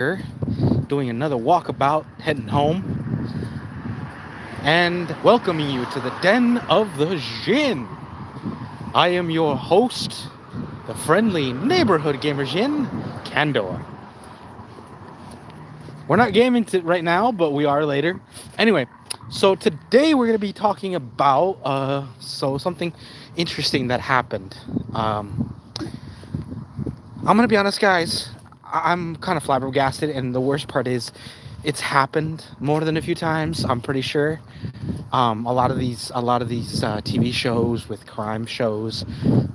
here doing another walkabout, heading home, and welcoming you to the Den of the Djinn. I am your host, the friendly neighborhood gamer Djinn, Candor. We're not gaming right now, but we are later. Anyway, so today we're going to be talking about something interesting that happened. I'm going to be honest, guys. I'm kind of flabbergasted, and the worst part is it's happened more than a few times, I'm pretty sure. A lot of these TV shows with crime shows,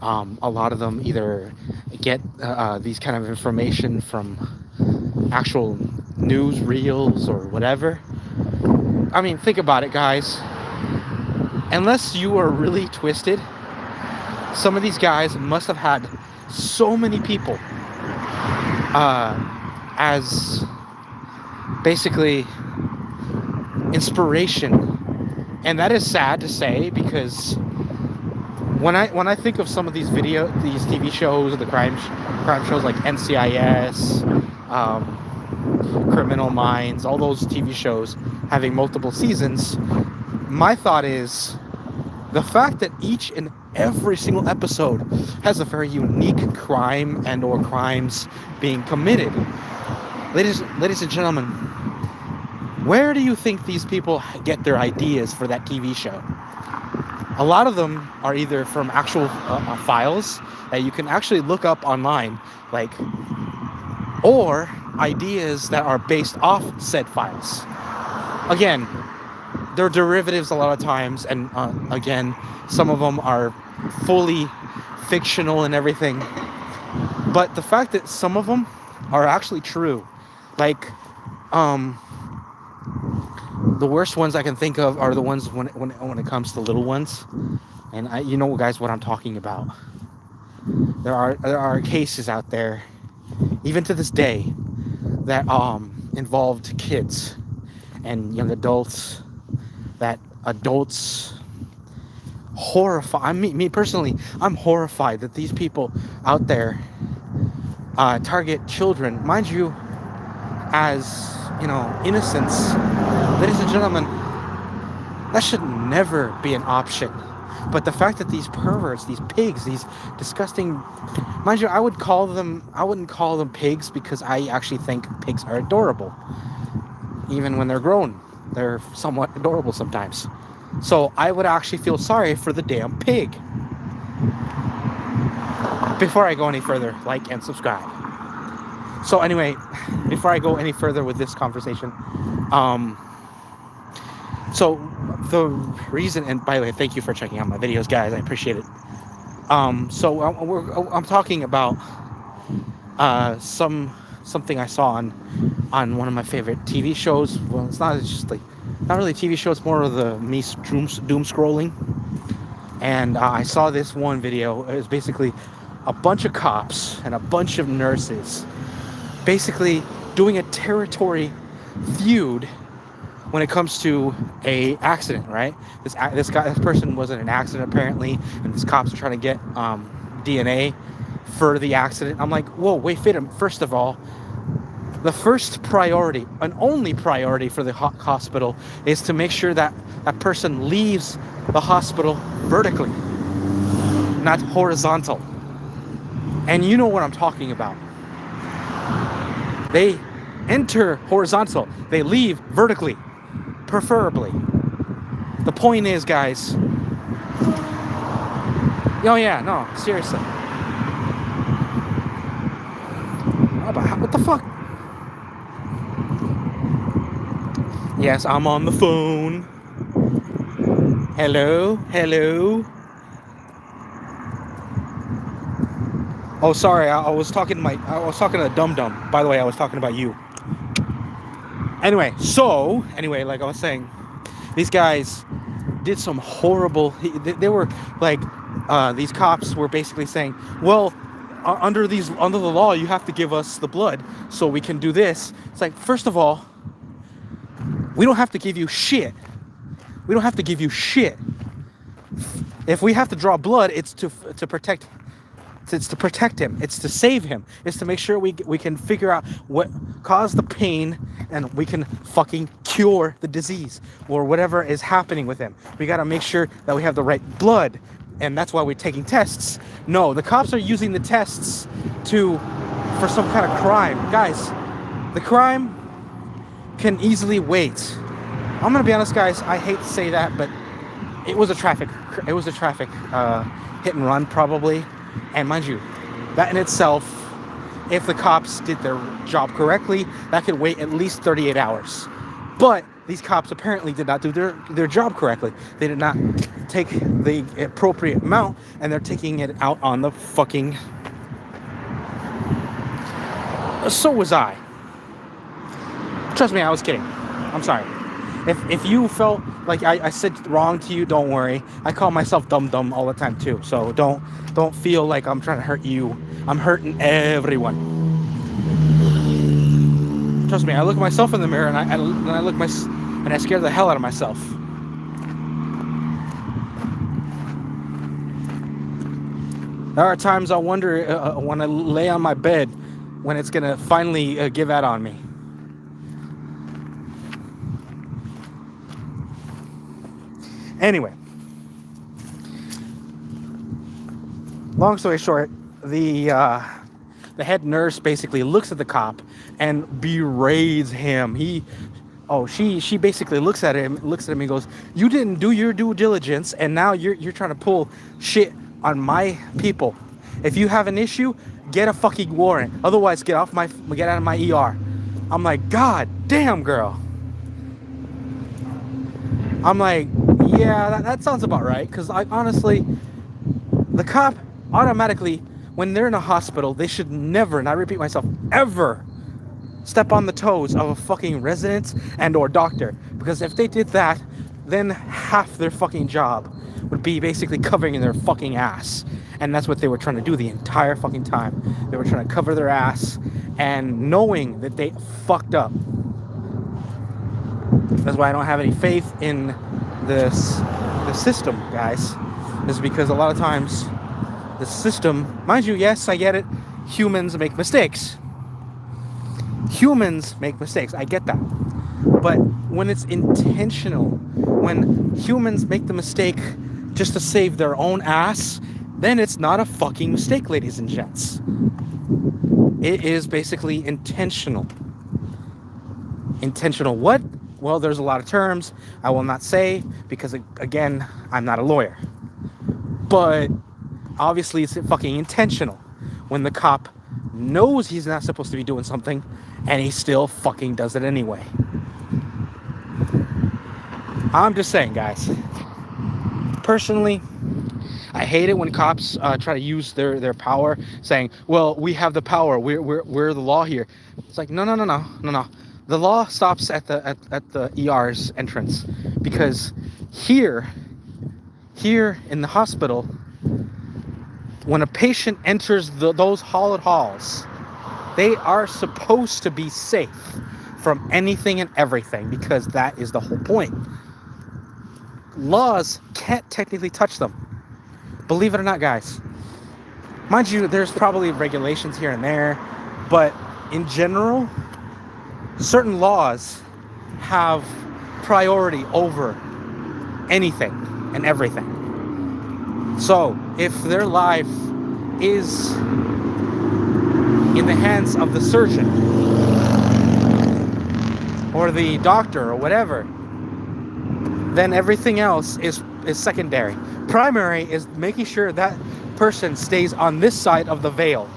a lot of them either get these kind of information from actual news reels or whatever. I mean, think about it, guys. Unless you are really twisted, some of these guys must have had so many people as basically inspiration, and that is sad to say, because when I think of some of these TV shows, or the crime shows like NCIS, Criminal Minds, all those TV shows having multiple seasons, my thought is the fact that each and every single episode has a very unique crime and or crimes being committed. Ladies and gentlemen, where do you think these people get their ideas for that TV show? A lot of them are either from actual files that you can actually look up online, or ideas that are based off said files. Again, they're derivatives a lot of times, and again, some of them are fully fictional and everything. But the fact that some of them are actually true, the worst ones I can think of are the ones when it comes to little ones, and you know, guys, what I'm talking about. There are cases out there, even to this day, that involved kids and young adults. That adults horrify me personally. I'm horrified that these people out there target children, mind you, as innocents. Ladies and gentlemen, that should never be an option. But the fact that these perverts, these pigs, these disgusting, mind you, I wouldn't call them pigs, because I actually think pigs are adorable. Even when they're grown, they're somewhat adorable sometimes. So I would actually feel sorry for the damn pig. Before I go any further, like and subscribe. So anyway, before I go any further with this conversation, so the reason, and by the way, thank you for checking out my videos, guys. I appreciate it. So I'm talking about something I saw on one of my favorite TV shows. Well, it's not really a TV show. It's more of me doom scrolling. And I saw this one video. It was basically a bunch of cops and a bunch of nurses basically doing a territory feud when it comes to a accident, right? This person was in an accident apparently, and these cops are trying to get DNA for the accident. I'm like, whoa, wait, first of all, the first priority and only priority for the hospital is to make sure that that person leaves the hospital vertically, not horizontal. And you know what I'm talking about. They enter horizontal, they leave vertically, preferably. The point is, guys, oh yeah, no, seriously. What the fuck? Yes, I'm on the phone. Hello? Oh, sorry, I was talking to Dum Dum. By the way, I was talking about you. Anyway, like I was saying, these guys did some horrible. They were like, these cops were basically saying, well, under the law, you have to give us the blood so we can do this. It's like, first of all, we don't have to give you shit. If we have to draw blood, it's to protect It's to protect him. It's to save him. It's to make sure we can figure out what caused the pain, and we can fucking cure the disease or whatever is happening with him. We got to make sure that we have the right blood, and that's why we're taking tests. No, the cops are using the tests for some kind of crime. Guys, the crime can easily wait. I'm gonna be honest, guys. I hate to say that, but it was a traffic hit and run, probably. And mind you, that in itself, if the cops did their job correctly, that could wait at least 38 hours. But these cops apparently did not do their job correctly. They did not take the appropriate amount, and they're taking it out on the fucking... So was I. Trust me, I was kidding. I'm sorry. If you felt like I said wrong to you, don't worry. I call myself dumb all the time too. So don't feel like I'm trying to hurt you. I'm hurting everyone. Trust me, I look at myself in the mirror and I scare the hell out of myself. There are times I wonder when I lay on my bed when it's gonna finally give out on me. Anyway, long story short, the head nurse basically looks at the cop and berates him. She basically looks at him and goes, "You didn't do your due diligence, and now you're trying to pull shit on my people. If you have an issue, get a fucking warrant. Otherwise, get out of my ER." I'm like, God damn, girl. I'm like, yeah, that sounds about right. Because honestly, the cop automatically, when they're in a hospital, they should never, and I repeat myself, ever step on the toes of a fucking resident and or doctor. Because if they did that, then half their fucking job would be basically covering their fucking ass. And that's what they were trying to do the entire fucking time. They were trying to cover their ass and knowing that they fucked up. That's why I don't have any faith in the system, guys. Is because a lot of times the system, mind you, yes, I get it, humans make mistakes. Humans make mistakes, I get that. But when it's intentional, when humans make the mistake just to save their own ass, then it's not a fucking mistake, ladies and gents. It is basically intentional. Intentional what? Well, there's a lot of terms I will not say because, again, I'm not a lawyer. But obviously it's fucking intentional when the cop knows he's not supposed to be doing something and he still fucking does it anyway. I'm just saying, guys. Personally, I hate it when cops try to use their power, saying, "Well, we have the power. We're the law here." It's like, no. The law stops at the ER's entrance, because here in the hospital, when a patient enters those hallowed halls, they are supposed to be safe from anything and everything, because that is the whole point. Laws can't technically touch them. Believe it or not, guys. Mind you, there's probably regulations here and there, but in general, certain laws have priority over anything and everything. So, if their life is in the hands of the surgeon or the doctor or whatever, then everything else is secondary. Primary is making sure that person stays on this side of the veil.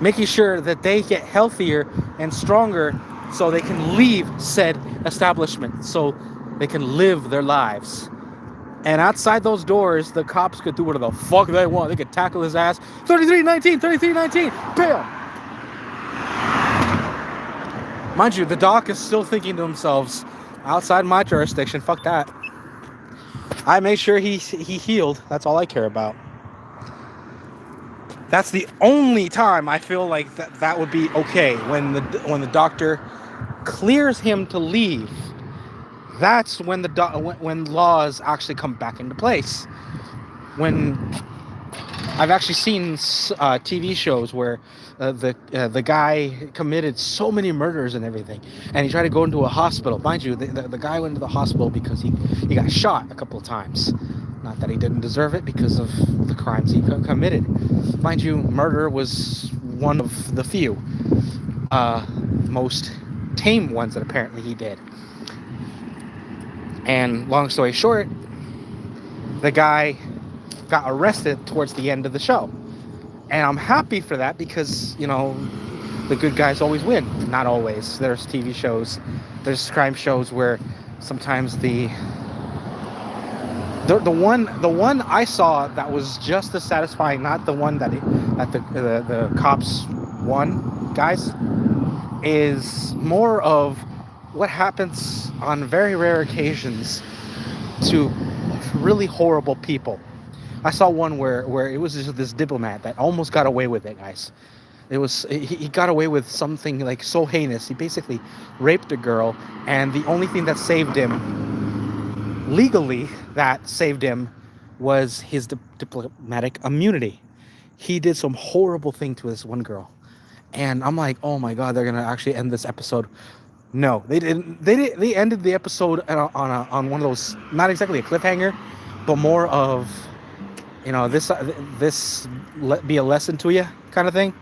Making sure that they get healthier and stronger so they can leave said establishment, so they can live their lives. And outside those doors, the cops could do whatever the fuck they want. They could tackle his ass. 3319, 3319, bam! Mind you, the doc is still thinking to themselves, outside my jurisdiction, fuck that. I made sure he healed. That's all I care about. That's the only time I feel like that would be okay, when the doctor clears him to leave. That's when when laws actually come back into place. When I've actually seen TV shows where the guy committed so many murders and everything, and he tried to go into a hospital. Mind you, the guy went to the hospital because he got shot a couple of times. Not that he didn't deserve it because of the crimes he committed. Mind you, murder was one of the few, most tame ones that apparently he did. And long story short, the guy got arrested towards the end of the show. And I'm happy for that because, the good guys always win. Not always. There's TV shows, there's crime shows where sometimes the one I saw that was just as satisfying, not the one that the cops won, guys, is more of what happens on very rare occasions to really horrible people. I saw one where it was just this diplomat that almost got away with it, guys. He got away with something like so heinous. He basically raped a girl, and the only thing that saved him legally, was his diplomatic immunity. He did some horrible thing to this one girl, and I'm like, oh my god, they're gonna actually end this episode. No, they didn't. They ended the episode on one of those, not exactly a cliffhanger, but more of, this be a lesson to you kind of thing.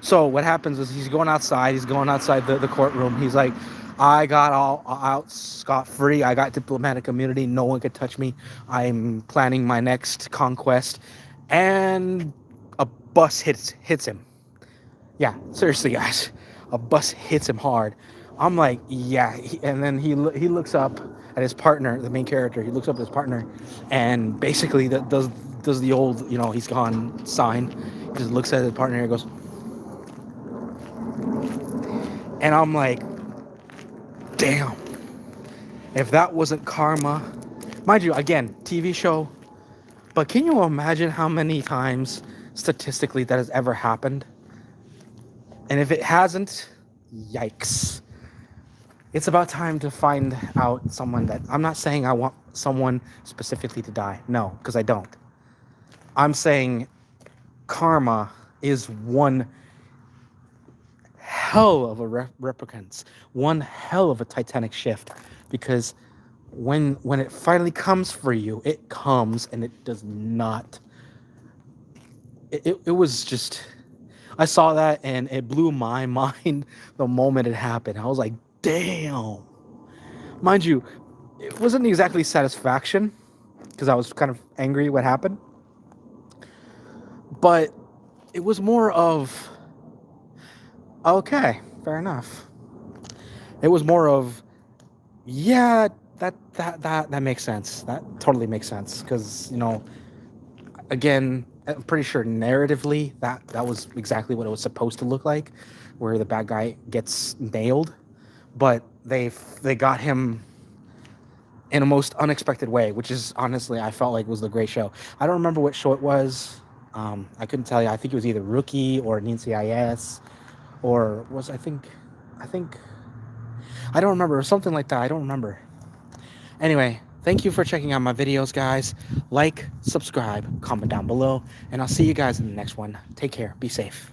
So what happens is he's going outside the courtroom. He's like, I got all out scot-free. I got diplomatic immunity. No one could touch me. I'm planning my next conquest. And a bus hits him. Yeah, seriously, guys. A bus hits him hard. I'm like, yeah. And then he looks up at his partner, the main character. He looks up at his partner and basically does the old, he's gone sign. He just looks at his partner and goes, and I'm like, damn. If that wasn't karma, mind you, again, TV show, but can you imagine how many times statistically that has ever happened? And if it hasn't, yikes. It's about time to find out someone that, I'm not saying I want someone specifically to die. No, because I don't. I'm saying karma is one hell of a replicance, one hell of a titanic shift, because when it finally comes for you, it comes and it does not. It was just, I saw that and it blew my mind the moment it happened. I was like, damn. Mind you, it wasn't exactly satisfaction because I was kind of angry what happened, but it was more of, okay, fair enough. It was more of, yeah, that makes sense. That totally makes sense because, again, I'm pretty sure narratively that was exactly what it was supposed to look like, where the bad guy gets nailed, but they got him in a most unexpected way, which is honestly, I felt like was the great show. I don't remember what show it was. I couldn't tell you. I think it was either Rookie or NCIS, or was I think I don't remember, or something like that. I don't remember. Anyway, thank you for checking out my videos, guys. Like, subscribe, comment down below, and I'll see you guys in the next one. Take care. Be safe.